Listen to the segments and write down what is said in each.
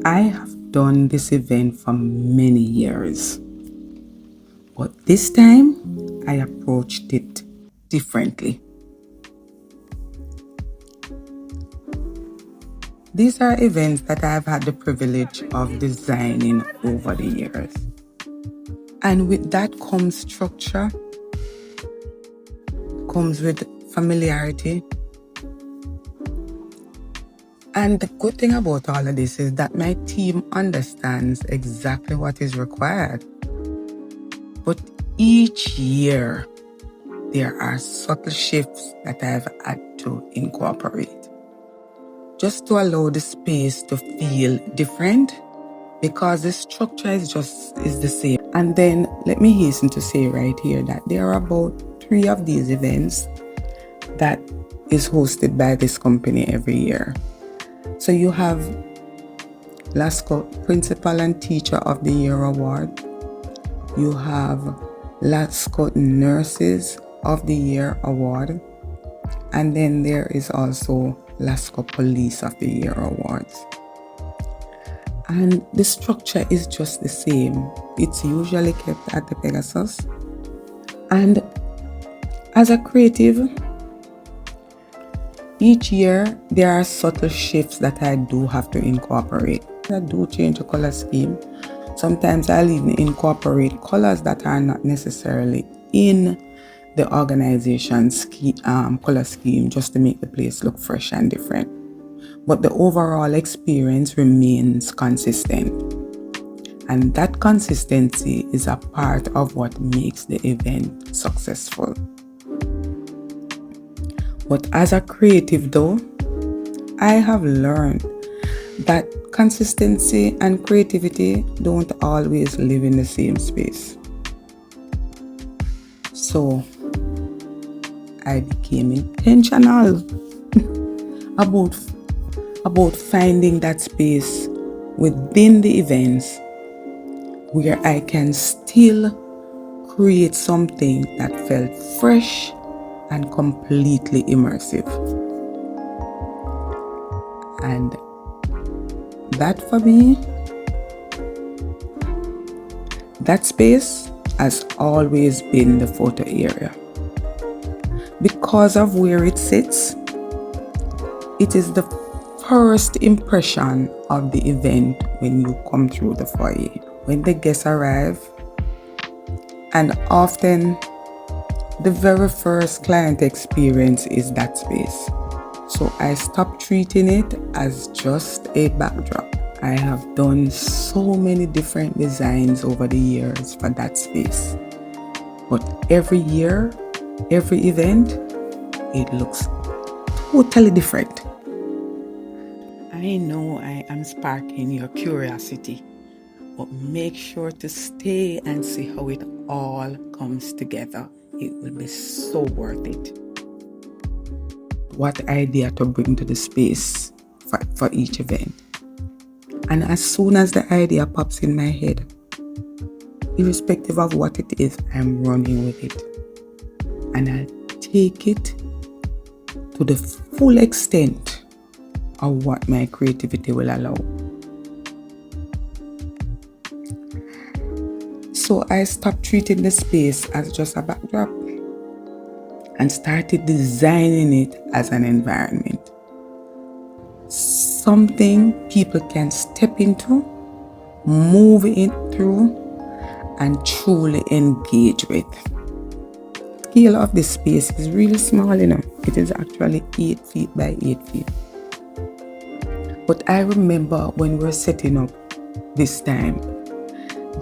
I have done this event for many years, but this time I approached it differently. These are events that I've had the privilege of designing over the years. And with that comes structure, comes with familiarity. And the good thing about all of this is that my team understands exactly what is required. But each year, there are subtle shifts that I've had to incorporate, just to allow the space to feel different, because the structure is the same. And then let me hasten to say right here that there are about 3 of these events that is hosted by this company every year. So you have LASCO Principal and Teacher of the Year Award. You have LASCO Nurses of the Year Award. And then there is also LASCO Police of the Year Awards. And the structure is just the same. It's usually kept at the Pegasus. And as a creative, each year there are subtle shifts that I do have to incorporate. I do change the color scheme. Sometimes I'll even incorporate colors that are not necessarily in the organization's color scheme, just to make the place look fresh and different. But the overall experience remains consistent. And that consistency is a part of what makes the event successful. But as a creative though, I have learned that consistency and creativity don't always live in the same space. So I became intentional about finding that space within the events where I can still create something that felt fresh and completely immersive. And that for me, that space has always been the photo area. Because of where it sits, it is the first impression of the event when you come through the foyer. When the guests arrive, and often the very first client experience is that space. So I stopped treating it as just a backdrop. I have done so many different designs over the years for that space. But every year, every event, it looks totally different. I know I am sparking your curiosity, but make sure to stay and see how it all comes together. It will be so worth it. What idea to bring to the space for each event. And as soon as the idea pops in my head, irrespective of what it is, I'm running with it. And I'll take it to the full extent of what my creativity will allow. So I stopped treating the space as just a backdrop and started designing it as an environment. Something people can step into, move it through, and truly engage with. The scale of this space is really small enough. It is actually 8 feet by 8 feet. But I remember when we were setting up this time,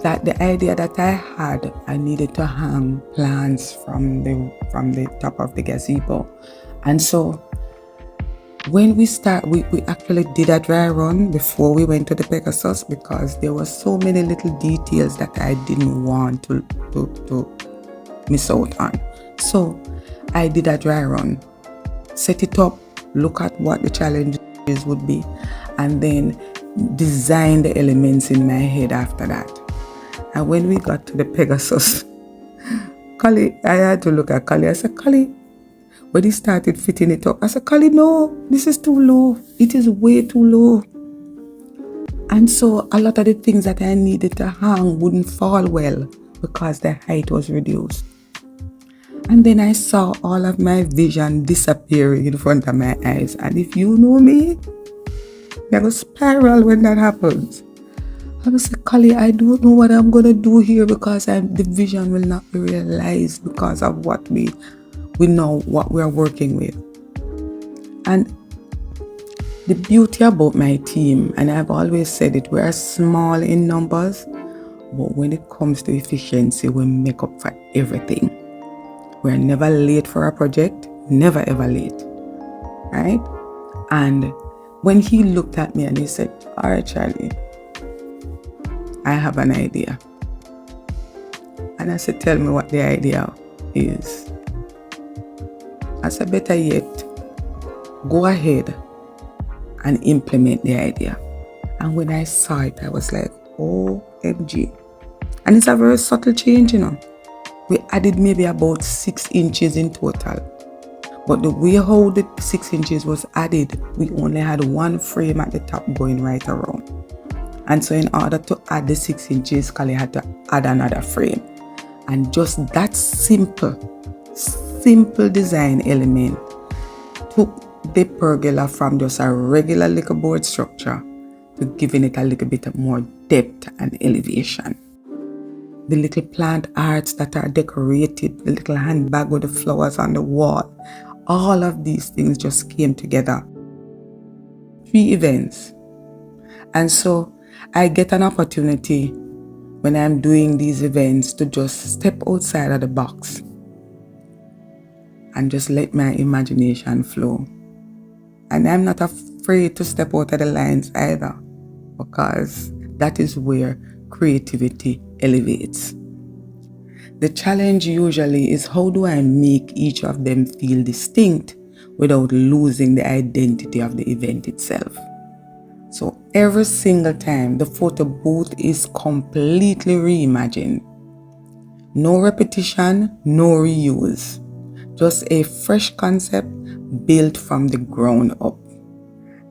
that the idea that I had, I needed to hang plants from the top of the gazebo. And so when we actually did a dry run before we went to the Pegasus, because there were so many little details that I didn't want to miss out on. So I did a dry run, set it up, look at what the challenges would be, and then design the elements in my head after that. And when we got to the Pegasus, Kali, I had to look at Kali. I said, Kali, when he started fitting it up, I said, Kali, no, this is too low. It is way too low. And so a lot of the things that I needed to hang wouldn't fall well because the height was reduced. And then I saw all of my vision disappearing in front of my eyes. And if you know me, I go spiral when that happens. I was like, Kali, I don't know what I'm going to do here because the vision will not be realized because of what we know, what we are working with. And the beauty about my team, and I've always said it, we are small in numbers, but when it comes to efficiency, we make up for everything. We're never late for a project, never ever late, right? And when he looked at me and he said, all right, Charlie, I have an idea. And I said, tell me what the idea is. I said, better yet, go ahead and implement the idea. And when I saw it, I was like, OMG. And it's a very subtle change, you know. We added maybe about 6 inches in total. But the way how the 6 inches was added, we only had one frame at the top going right around. And so in order to add the 6 inches, Kali had to add another frame. And just that simple design element took the pergola from just a regular little board structure to giving it a little bit more depth and elevation. The little plant arts that are decorated, the little handbag with the flowers on the wall, all of these things just came together. 3 events. And so I get an opportunity when I'm doing these events to just step outside of the box and just let my imagination flow. And I'm not afraid to step out of the lines either, because that is where creativity elevates. The challenge usually is, how do I make each of them feel distinct without losing the identity of the event itself? So every single time, the photo booth is completely reimagined. No repetition, no reuse. Just a fresh concept built from the ground up.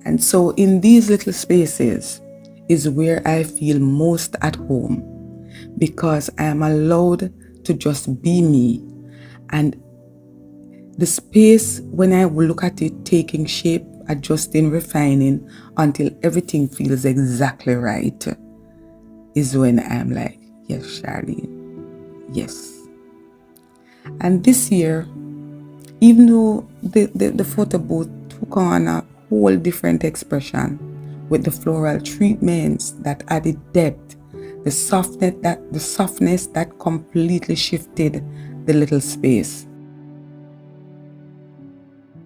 And so in these little spaces is where I feel most at home, because I am allowed to just be me. And the space, when I look at it taking shape, adjusting, refining until everything feels exactly right, is when I'm like, yes, Charlene, yes. And this year, even though the photo booth took on a whole different expression with the floral treatments that added depth, the softness that completely shifted the little space,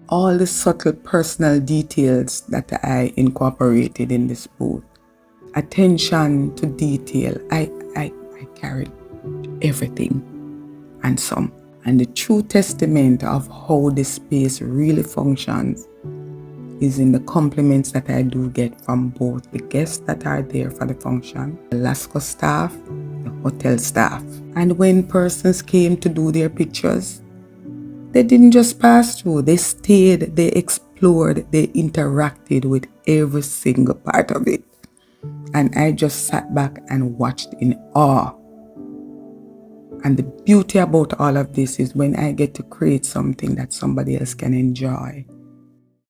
all the subtle personal details that I incorporated in this booth, attention to detail, I carried everything and some. And the true testament of how this space really functions is in the compliments that I do get from both the guests that are there for the function, the Lasco staff, the hotel staff. And when persons came to do their pictures, they didn't just pass through, they stayed, they explored, they interacted with every single part of it. And I just sat back and watched in awe. And the beauty about all of this is when I get to create something that somebody else can enjoy,